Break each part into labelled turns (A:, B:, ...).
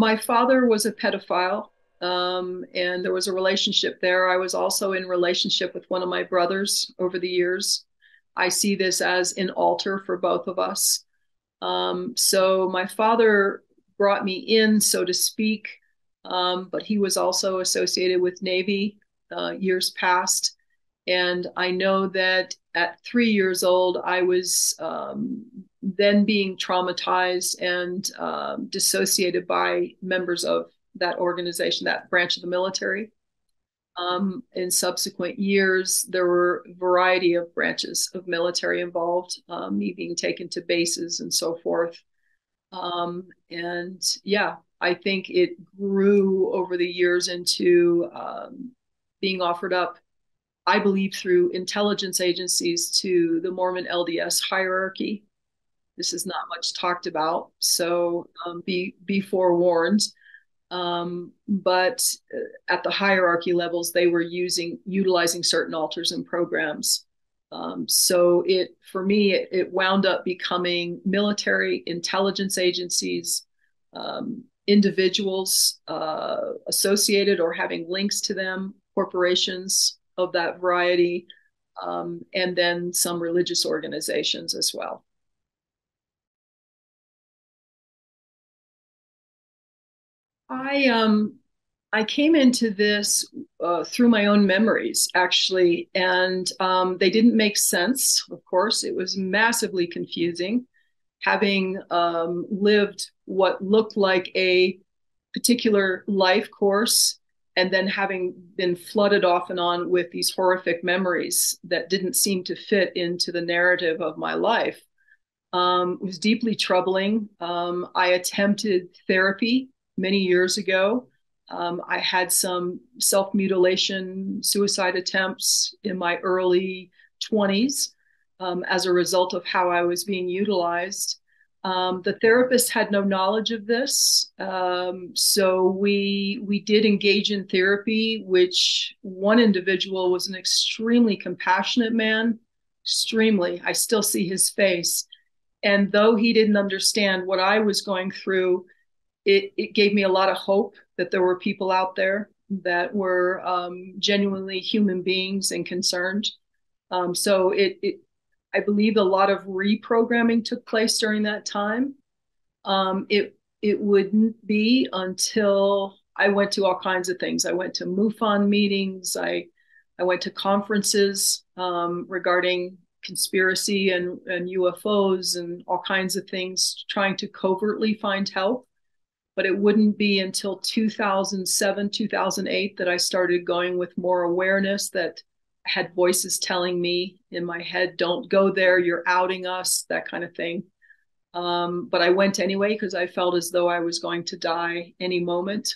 A: My father was a pedophile, and there was a relationship there. I was also in relationship with one of my brothers over the years. I see this as an altar for both of us. So my father brought me in, so to speak, but he was also associated with Navy years past. And I know that at 3 years old, I was then being traumatized and dissociated by members of that organization, that branch of the military. In subsequent years, there were a variety of branches of military involved, me being taken to bases and so forth. And yeah, I think it grew over the years into being offered up, I believe, through intelligence agencies to the Mormon LDS hierarchy. This is not much talked about, so be forewarned. But at the hierarchy levels, they were utilizing certain altars and programs. So it for me, it wound up becoming military intelligence agencies, individuals associated or having links to them, corporations of that variety, and then some religious organizations as well. I I came into this through my own memories, actually, and they didn't make sense. Of course, it was massively confusing, having lived what looked like a particular life course, and then having been flooded off and on with these horrific memories that didn't seem to fit into the narrative of my life. It was deeply troubling. I attempted therapy many years ago. I had some self mutilation, suicide attempts in my early 20s as a result of how I was being utilized. The therapist had no knowledge of this, so we did engage in therapy. Which one individual was an extremely compassionate man, extremely. I still see his face, and though he didn't understand what I was going through, it gave me a lot of hope that there were people out there that were genuinely human beings and concerned. So I believe a lot of reprogramming took place during that time. It wouldn't be until I went to all kinds of things. I went to MUFON meetings. I went to conferences regarding conspiracy and UFOs and all kinds of things, trying to covertly find help. But it wouldn't be until 2007, 2008 that I started going with more awareness, that I had voices telling me in my head, don't go there, you're outing us, that kind of thing. But I went anyway because I felt as though I was going to die any moment,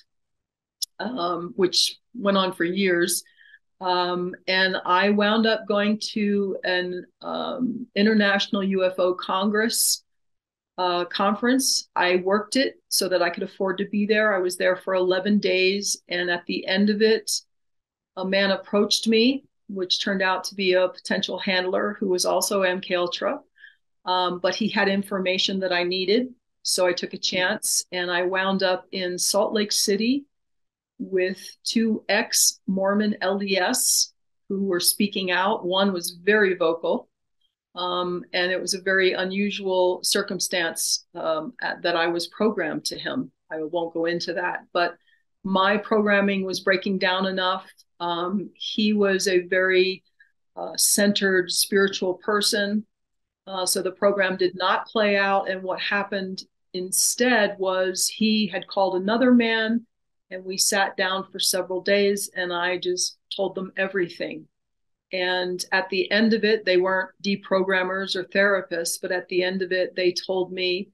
A: which went on for years. And I wound up going to an international UFO Congress conference. I worked it so that I could afford to be there. I was there for 11 days. And at the end of it, a man approached me, which turned out to be a potential handler who was also MK Ultra. But he had information that I needed. So I took a chance and I wound up in Salt Lake City with two ex-Mormon LDS who were speaking out. One was very vocal, and it was a very unusual circumstance that I was programmed to him. I won't go into that, but my programming was breaking down enough. He was a very centered spiritual person. So the program did not play out. And what happened instead was he had called another man, and we sat down for several days, and I just told them everything. And at the end of it, they weren't deprogrammers or therapists, but at the end of it, they told me,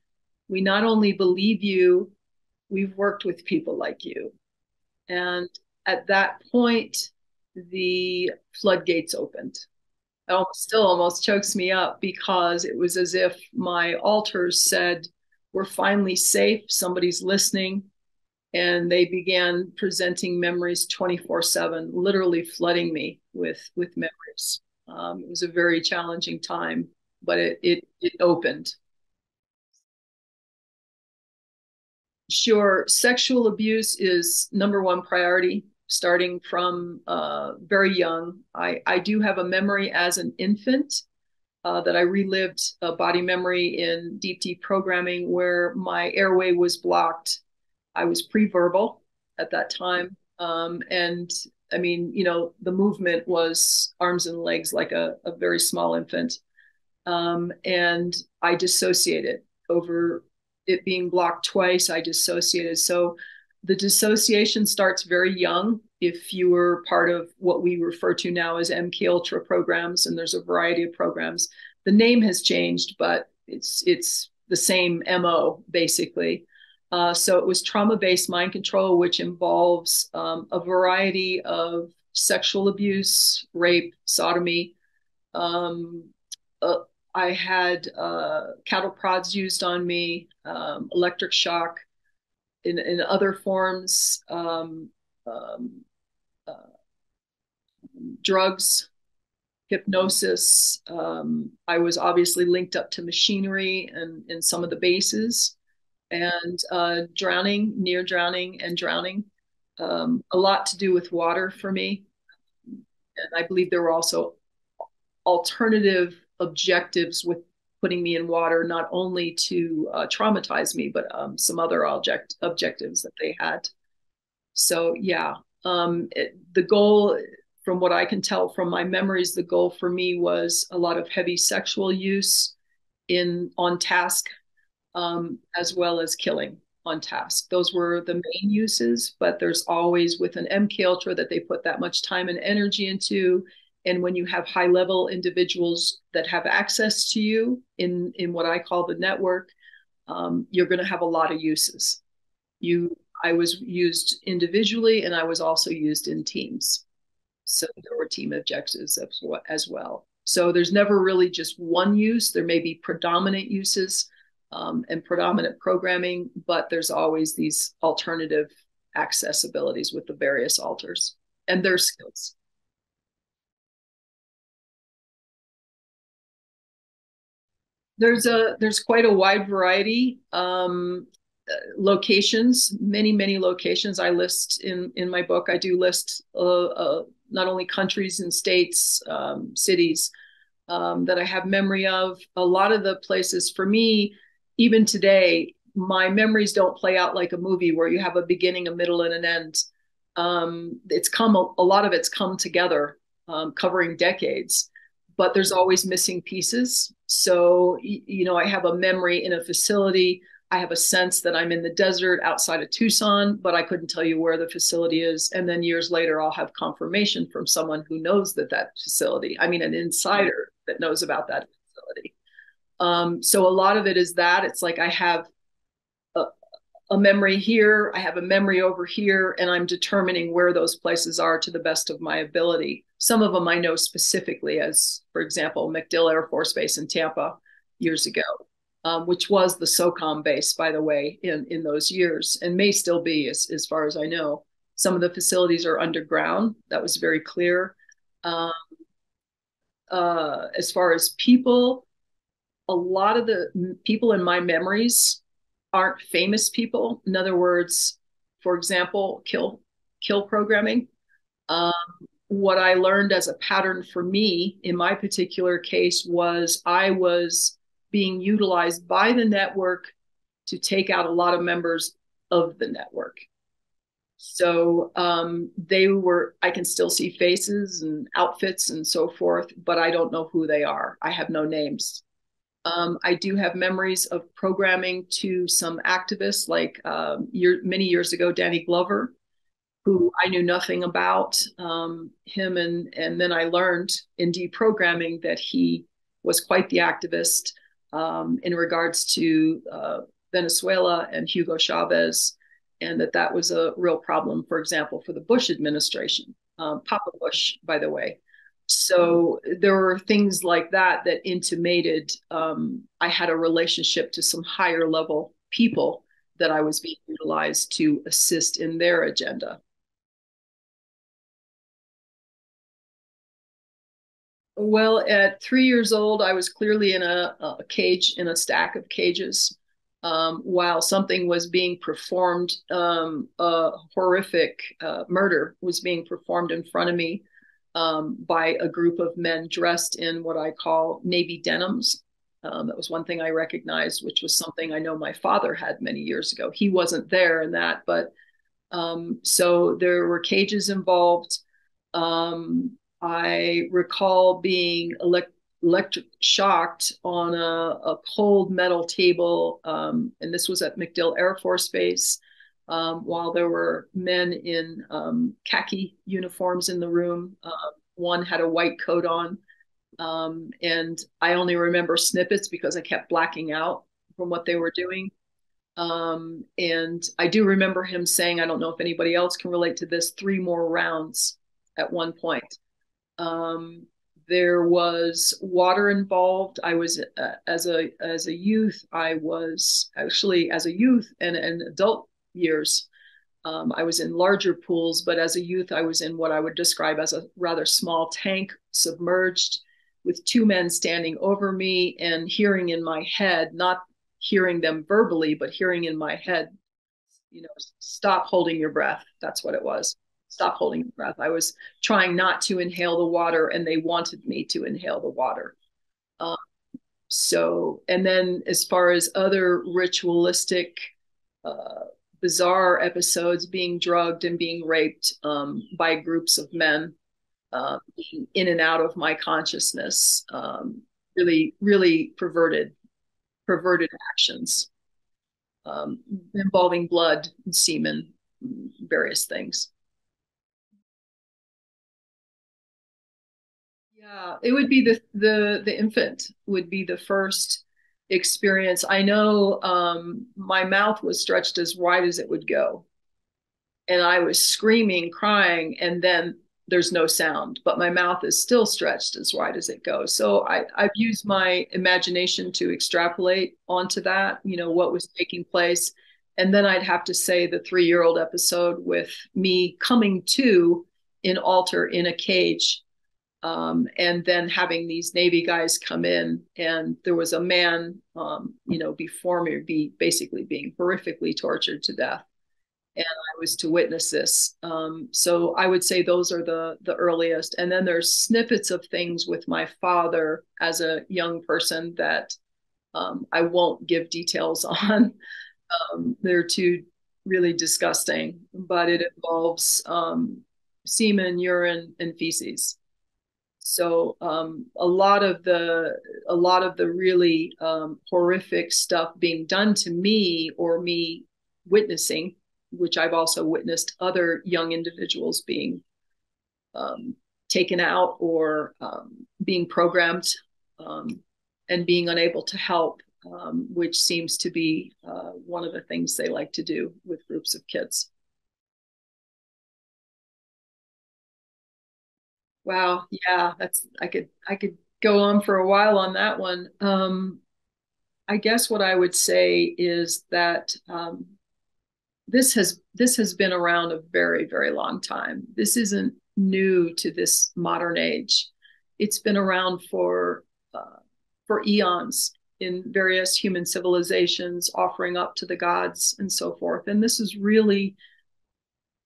A: we not only believe you, we've worked with people like you. And at that point, the floodgates opened. It still almost chokes me up because it was as if my altars said, we're finally safe, somebody's listening. And they began presenting memories 24/7, literally flooding me with memories. It was a very challenging time, but it opened. Sure. Sexual abuse is number one priority, starting from very young. I do have a memory as an infant that I relived a body memory in deep programming where my airway was blocked. I was pre-verbal at that time. And I mean, the movement was arms and legs like a very small infant. And I dissociated over it being blocked twice. I dissociated. So the dissociation starts very young. If you were part of what we refer to now as MK Ultra programs, and there's a variety of programs, the name has changed, but it's the same MO basically. So it was trauma-based mind control, which involves a variety of sexual abuse, rape, sodomy, um, uh, I had cattle prods used on me, electric shock in other forms, um, uh, drugs, hypnosis. I was obviously linked up to machinery and in some of the bases, and drowning, near drowning, and drowning. A lot to do with water for me. And I believe there were also alternative objectives with putting me in water, not only to traumatize me, but some other objectives that they had. So yeah, the goal, from what I can tell from my memories, the goal for me was a lot of heavy sexual use in on task, as well as killing on task. Those were the main uses, but there's always with an MK Ultra that they put that much time and energy into. And when you have high level individuals that have access to you in what I call the network, you're going to have a lot of uses. You, I was used individually, and I was also used in teams. So there were team objectives as well. So there's never really just one use. There may be predominant uses and predominant programming, but there's always these alternative accessibilities with the various alters and their skills. There's quite a wide variety. Locations, many locations I list in my book. I do list not only countries and states, cities that I have memory of. A lot of the places for me, even today, my memories don't play out like a movie where you have a beginning, a middle, and an end. It's come a lot of it's come together, covering decades, but there's always missing pieces. So I have a memory in a facility. I have a sense that I'm in the desert outside of Tucson, but I couldn't tell you where the facility is. And then years later, I'll have confirmation from someone who knows that facility, I mean, an insider that knows about that facility. So a lot of it is that it's like I have a, a memory here, I have a memory over here, and I'm determining where those places are to the best of my ability. Some of them I know specifically, as for example, MacDill Air Force Base in Tampa years ago, which was the SOCOM base, by the way, in those years, and may still be, as far as I know. Some of the facilities are underground. That was very clear. Um, as far as people, a lot of the people in my memories aren't famous people. In other words, for example, kill programming. Um, what I learned as a pattern for me in my particular case was I was being utilized by the network to take out a lot of members of the network. So they were, I can still see faces and outfits and so forth, but I don't know who they are. I have no names. I do have memories of programming to some activists, like many years ago, Danny Glover, who I knew nothing about him, and then I learned in deprogramming that he was quite the activist in regards to Venezuela and Hugo Chavez, and that was a real problem, for example, for the Bush administration, Papa Bush, by the way. So there were things like that intimated I had a relationship to some higher level people that I was being utilized to assist in their agenda. Well, at 3 years old, I was clearly in a cage, in a stack of cages. while something was being performed, a horrific murder was being performed in front of me by a group of men dressed in what I call navy denims. That was one thing I recognized, which was something I know my father had many years ago. He wasn't there in that, but so there were cages involved. I recall being electric shocked on a cold metal table, and this was at MacDill Air Force Base, while there were men in khaki uniforms in the room. One had a white coat on, and I only remember snippets because I kept blacking out from what they were doing. And I do remember him saying, I don't know if anybody else can relate to this, 3 more rounds at one point. Um, there was water involved. I was as a youth, I was actually as a youth and adult years. I was in larger pools, but as a youth, I was in what I would describe as a rather small tank, submerged, with 2 men standing over me and hearing in my head, not hearing them verbally, but hearing in my head, stop holding your breath. That's what it was. Stop holding your breath. I was trying not to inhale the water, and they wanted me to inhale the water. Um, and then as far as other ritualistic, uh, bizarre episodes, being drugged and being raped by groups of men, being in and out of my consciousness, really, really perverted actions, involving blood and semen, various things. Yeah, it would be the infant would be the first experience. I know my mouth was stretched as wide as it would go, and I was screaming, crying, and then there's no sound, but my mouth is still stretched as wide as it goes. So I've used my imagination to extrapolate onto that, what was taking place. And then I'd have to say the 3-year-old episode with me coming to in altar in a cage, and then having these Navy guys come in, and there was a man, before me, basically being horrifically tortured to death, and I was to witness this. So I would say those are the earliest, and then there's snippets of things with my father as a young person that I won't give details on. They're too really disgusting, but it involves semen, urine, and feces. So a lot of the really horrific stuff being done to me, or me witnessing, which I've also witnessed other young individuals being um, taken out, or being programmed, um, and being unable to help, which seems to be one of the things they like to do with groups of kids. Wow, yeah, that's I could go on for a while on that one. I guess what I would say is that this has been around a very, very long time. This isn't new to this modern age. It's been around for eons in various human civilizations, offering up to the gods and so forth. And this is really,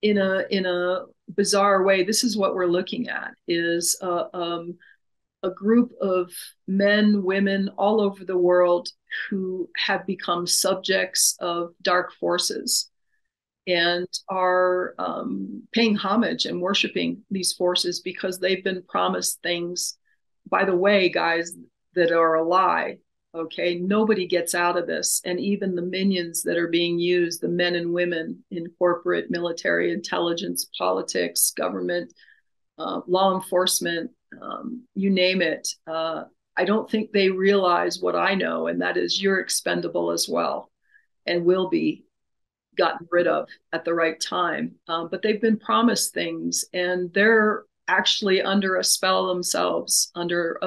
A: in a bizarre way, this is what we're looking at, is a group of men, women all over the world who have become subjects of dark forces, and are paying homage and worshiping these forces because they've been promised things, by the way, guys, that are a lie. Okay, nobody gets out of this. And even the minions that are being used, the men and women in corporate, military, intelligence, politics, government, law enforcement, you name it. I don't think they realize what I know, and that is you're expendable as well, and will be gotten rid of at the right time. But they've been promised things, and they're actually under a spell themselves, under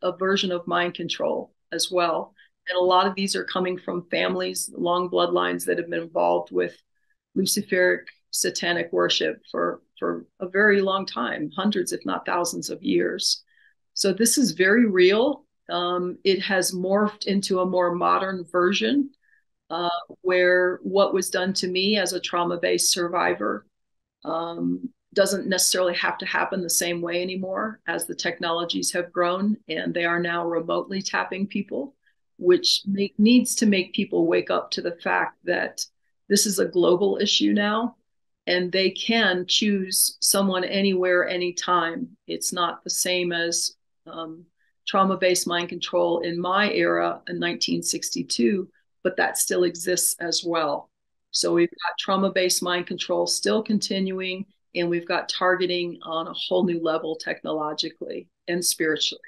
A: a version of mind control as well. And a lot of these are coming from families, long bloodlines that have been involved with Luciferic satanic worship for a very long time, hundreds, if not thousands of years. So this is very real. It has morphed into a more modern version, uh, where what was done to me as a trauma-based survivor doesn't necessarily have to happen the same way anymore as the technologies have grown and they are now remotely tapping people, which needs to make people wake up to the fact that this is a global issue now and they can choose someone anywhere, anytime. It's not the same as trauma based mind control in my era in 1962, but that still exists as well. So we've got trauma based mind control still continuing, and we've got targeting on a whole new level technologically and spiritually.